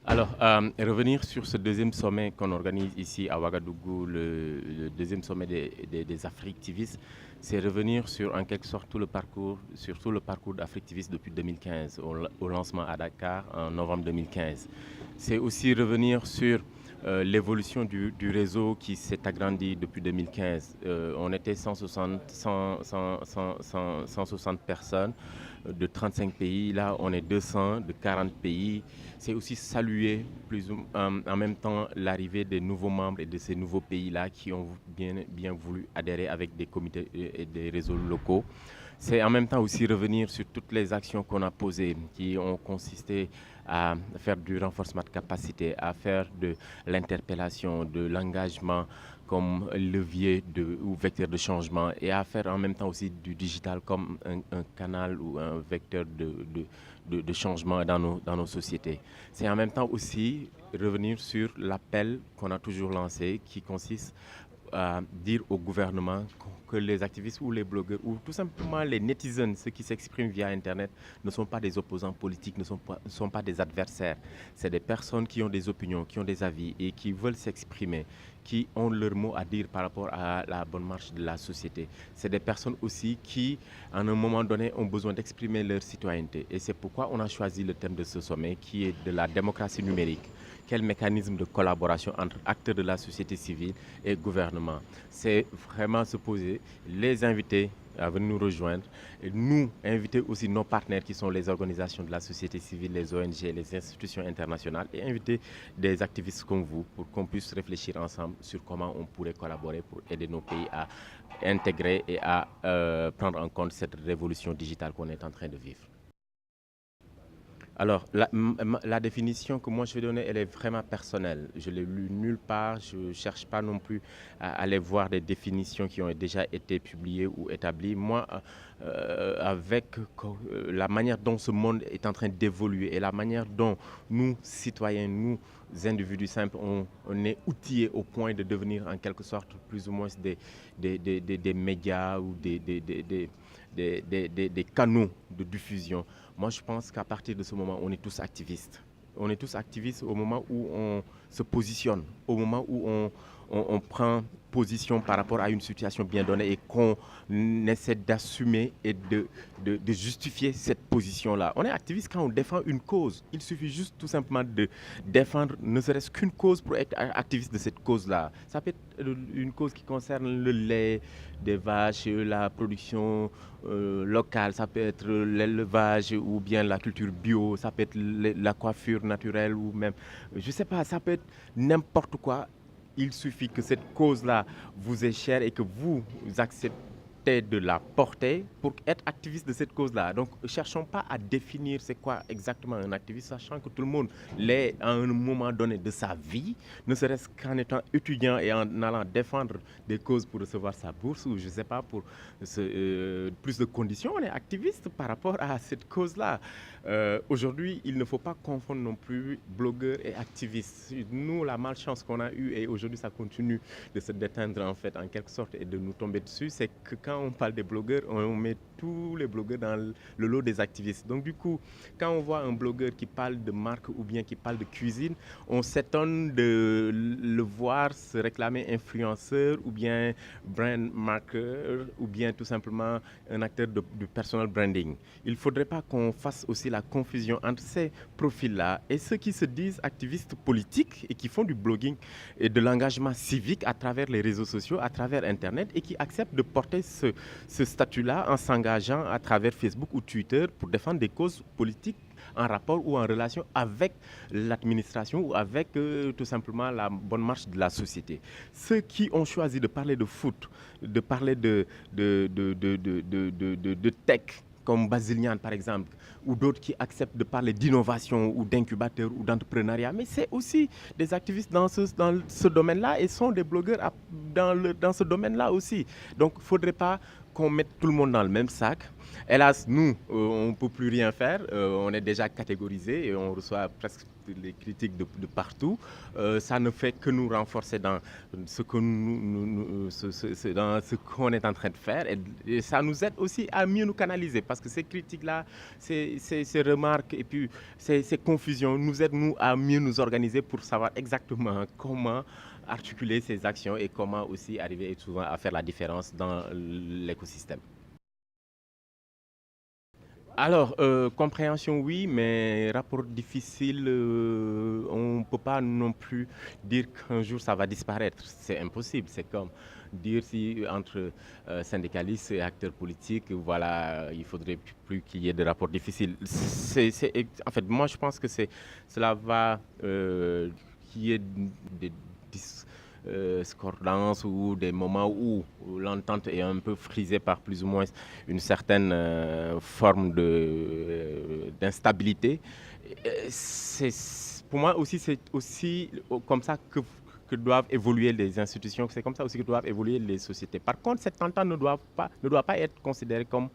Alors, revenir sur ce deuxième sommet qu'on organise ici à Ouagadougou, le deuxième sommet des Africtivistes, c'est revenir sur en quelque sorte tout le parcours, sur tout le parcours d'Africtivistes depuis 2015, au lancement à Dakar en novembre 2015. C'est aussi revenir sur l'évolution du réseau qui s'est agrandi depuis 2015. On était 160 personnes de 35 pays. Là, on est 200 de 40 pays. C'est aussi saluer en même temps l'arrivée des nouveaux membres et de ces nouveaux pays-là qui ont bien voulu adhérer avec des comités et des réseaux locaux. C'est en même temps aussi revenir sur toutes les actions qu'on a posées, qui ont consisté à faire du renforcement de capacité, à faire de l'interpellation, de l'engagement comme levier ou vecteur de changement et à faire en même temps aussi du digital comme un canal ou un vecteur de changement dans nos sociétés. C'est en même temps aussi revenir sur l'appel qu'on a toujours lancé qui consiste à dire au gouvernement que les activistes ou les blogueurs ou tout simplement les netizens, ceux qui s'expriment via Internet, ne sont pas des opposants politiques, ne sont pas des adversaires. C'est des personnes qui ont des opinions, qui ont des avis et qui veulent s'exprimer, qui ont leur mot à dire par rapport à la bonne marche de la société. C'est des personnes aussi qui, à un moment donné, ont besoin d'exprimer leur citoyenneté. Et c'est pourquoi on a choisi le thème de ce sommet qui est de la démocratie numérique. Quel mécanisme de collaboration entre acteurs de la société civile et gouvernement. C'est vraiment se poser, les inviter à venir nous rejoindre et nous inviter aussi nos partenaires qui sont les organisations de la société civile, les ONG, les institutions internationales et inviter des activistes comme vous pour qu'on puisse réfléchir ensemble sur comment on pourrait collaborer pour aider nos pays à intégrer et à prendre en compte cette révolution digitale qu'on est en train de vivre. Alors, la définition que moi je vais donner, elle est vraiment personnelle. Je l'ai lue nulle part. Je ne cherche pas non plus à aller voir des définitions qui ont déjà été publiées ou établies. Moi, avec la manière dont ce monde est en train d'évoluer et la manière dont nous, citoyens, nous, individus simples, on est outillés au point de devenir en quelque sorte plus ou moins des médias ou des canaux de diffusion. Moi, je pense qu'à partir de ce moment, on est tous activistes. On est tous activistes au moment où on se positionne, au moment où on prend position par rapport à une situation bien donnée et qu'on essaie d'assumer et de justifier cette position-là. On est activiste quand on défend une cause. Il suffit juste tout simplement de défendre ne serait-ce qu'une cause pour être activiste de cette cause-là. Ça peut être une cause qui concerne le lait des vaches, la production locale, ça peut être l'élevage ou bien la culture bio, ça peut être la coiffure naturelle ou même, je ne sais pas, ça peut être n'importe quoi. Il suffit que cette cause-là vous est chère et que vous acceptez de la porter pour être activiste de cette cause-là. Donc, cherchons pas à définir c'est quoi exactement un activiste, sachant que tout le monde l'est à un moment donné de sa vie, ne serait-ce qu'en étant étudiant et en allant défendre des causes pour recevoir sa bourse ou je ne sais pas, pour plus de conditions. On est activiste par rapport à cette cause-là. Aujourd'hui, il ne faut pas confondre non plus blogueur et activiste. Nous, la malchance qu'on a eue, et aujourd'hui ça continue de se déteindre en fait, en quelque sorte, et de nous tomber dessus, c'est que quand on parle des blogueurs, on met tous les blogueurs dans le lot des activistes. Donc du coup, quand on voit un blogueur qui parle de marque ou bien qui parle de cuisine, on s'étonne de le voir se réclamer influenceur ou bien brand marker ou bien tout simplement un acteur de personal branding. Il ne faudrait pas qu'on fasse aussi la confusion entre ces profils-là et ceux qui se disent activistes politiques et qui font du blogging et de l'engagement civique à travers les réseaux sociaux, à travers Internet et qui acceptent de porter ce statut-là en s'engageant à travers Facebook ou Twitter pour défendre des causes politiques en rapport ou en relation avec l'administration ou avec tout simplement la bonne marche de la société. Ceux qui ont choisi de parler de foot, de parler de tech, comme Basilian par exemple, ou d'autres qui acceptent de parler d'innovation ou d'incubateur ou d'entrepreneuriat, mais c'est aussi des activistes dans ce domaine-là et sont des blogueurs dans ce domaine-là aussi. Donc il ne faudrait pas qu'on mette tout le monde dans le même sac. Hélas, nous, on ne peut plus rien faire. On est déjà catégorisé et on reçoit presque les critiques de partout, ça ne fait que nous renforcer dans ce que dans ce qu'on est en train de faire et ça nous aide aussi à mieux nous canaliser parce que ces critiques-là, ces remarques et puis ces confusions nous aident nous à mieux nous organiser pour savoir exactement comment articuler ces actions et comment aussi arriver souvent à faire la différence dans l'écosystème. Alors, compréhension, oui, mais rapport difficile, on ne peut pas non plus dire qu'un jour ça va disparaître. C'est impossible. C'est comme dire si entre syndicalistes et acteurs politiques, voilà, il faudrait plus qu'il y ait de rapports difficiles. En fait, moi, je pense que cela va qu'il y ait des discordances ou des moments où l'entente est un peu frisée par plus ou moins une certaine forme d'instabilité. Pour moi aussi, c'est aussi comme ça que doivent évoluer les institutions, c'est comme ça aussi que doivent évoluer les sociétés. Par contre, cette entente ne doit pas être considérée comme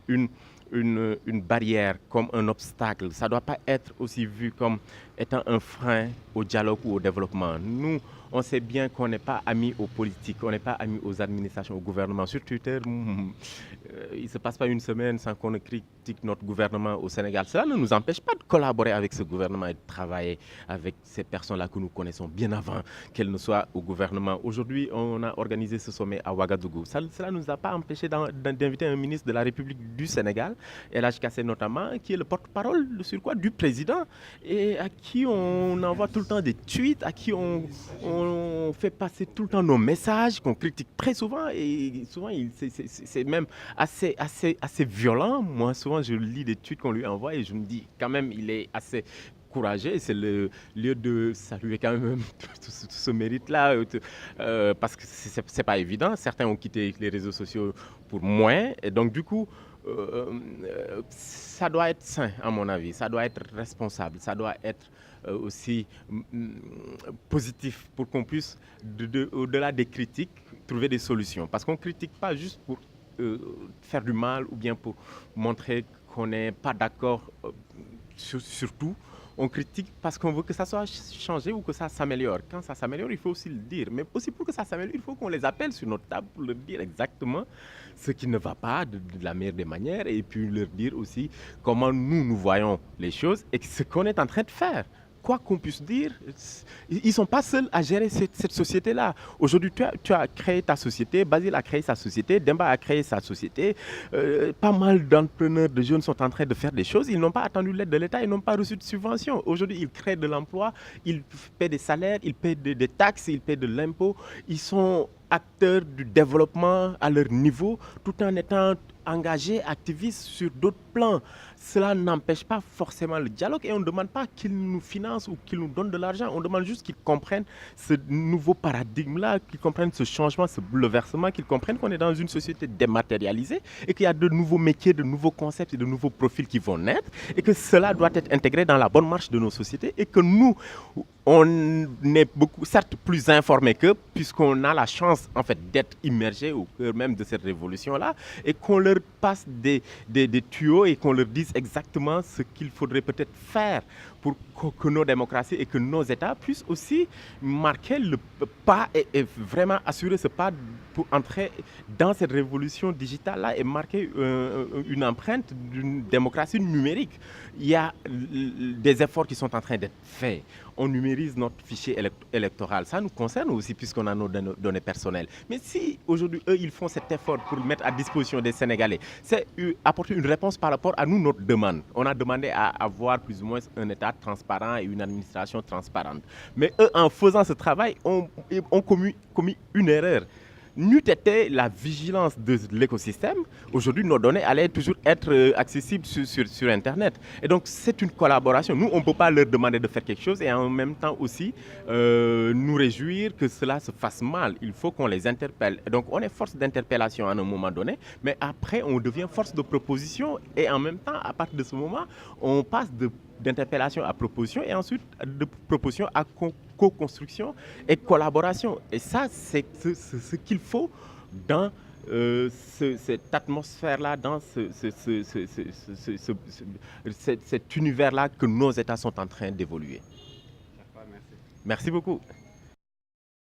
une, une barrière, comme un obstacle. Ça ne doit pas être aussi vu comme étant un frein au dialogue ou au développement. Nous, on sait bien qu'on n'est pas amis aux politiques, on n'est pas amis aux administrations, au gouvernement. Sur Twitter, il ne se passe pas une semaine sans qu'on ne critique notre gouvernement au Sénégal. Cela ne nous empêche pas de collaborer avec ce gouvernement et de travailler avec ces personnes-là que nous connaissons bien avant qu'elles ne soient au gouvernement. Aujourd'hui, on a organisé ce sommet à Ouagadougou. Cela ne nous a pas empêché d'inviter un ministre de la République du Sénégal, El Hadj Kassé notamment, qui est le porte-parole sur quoi du président et à qui on envoie tout le temps des tweets, à qui on fait passer tout le temps nos messages, qu'on critique très souvent et souvent c'est même assez violent. Moi, souvent, je lis des tweets qu'on lui envoie et je me dis quand même, il est assez courageux. C'est le lieu de saluer quand même tout ce mérite-là parce que c'est pas évident. Certains ont quitté les réseaux sociaux pour moins et donc du coup, ça doit être sain à mon avis, ça doit être responsable, ça doit être aussi positif pour qu'on puisse, au-delà des critiques, trouver des solutions. Parce qu'on ne critique pas juste pour faire du mal ou bien pour montrer qu'on n'est pas d'accord sur tout. On critique parce qu'on veut que ça soit changé ou que ça s'améliore. Quand ça s'améliore, il faut aussi le dire. Mais aussi pour que ça s'améliore, il faut qu'on les appelle sur notre table pour leur dire exactement ce qui ne va pas de la meilleure des manières et puis leur dire aussi comment nous voyons les choses et ce qu'on est en train de faire. Quoi qu'on puisse dire, ils ne sont pas seuls à gérer cette société-là. Aujourd'hui, tu as créé ta société, Basile a créé sa société, Demba a créé sa société. Pas mal d'entrepreneurs, de jeunes sont en train de faire des choses. Ils n'ont pas attendu l'aide de l'État, ils n'ont pas reçu de subventions. Aujourd'hui, ils créent de l'emploi, ils paient des salaires, ils paient des taxes, ils paient de l'impôt. Ils sont acteurs du développement à leur niveau, tout en étant engagés, activistes sur d'autres plans. Cela n'empêche pas forcément le dialogue et on ne demande pas qu'ils nous financent ou qu'ils nous donnent de l'argent. On demande juste qu'ils comprennent ce nouveau paradigme-là, qu'ils comprennent ce changement, ce bouleversement, qu'ils comprennent qu'on est dans une société dématérialisée et qu'il y a de nouveaux métiers, de nouveaux concepts et de nouveaux profils qui vont naître et que cela doit être intégré dans la bonne marche de nos sociétés et que nous, on est certes plus informés qu'eux puisqu'on a la chance en fait d'être immergés au cœur même de cette révolution-là et qu'on leur passe des tuyaux et qu'on leur dise exactement ce qu'il faudrait peut-être faire pour que nos démocraties et que nos États puissent aussi marquer le pas et vraiment assurer ce pas pour entrer dans cette révolution digitale-là et marquer une empreinte d'une démocratie numérique. Il y a des efforts qui sont en train d'être faits. On numérise notre fichier électoral. Ça nous concerne aussi puisqu'on a nos données personnelles. Mais si aujourd'hui, eux, ils font cet effort pour le mettre à disposition des Sénégalais, c'est apporter une réponse par rapport à nous, notre demande. On a demandé à avoir plus ou moins un État transparent et une administration transparente. Mais eux, en faisant ce travail, ont commis une erreur. N'eût été la vigilance de l'écosystème, aujourd'hui nos données allaient toujours être accessibles sur Internet. Et donc c'est une collaboration. Nous, on ne peut pas leur demander de faire quelque chose et en même temps aussi nous réjouir que cela se fasse mal. Il faut qu'on les interpelle. Et donc on est force d'interpellation à un moment donné, mais après on devient force de proposition et en même temps, à partir de ce moment, on passe d'interpellation à proposition et ensuite de proposition à co-construction et collaboration. Et ça, c'est ce qu'il faut dans cette atmosphère-là, dans cet univers-là que nos États sont en train d'évoluer. Merci beaucoup.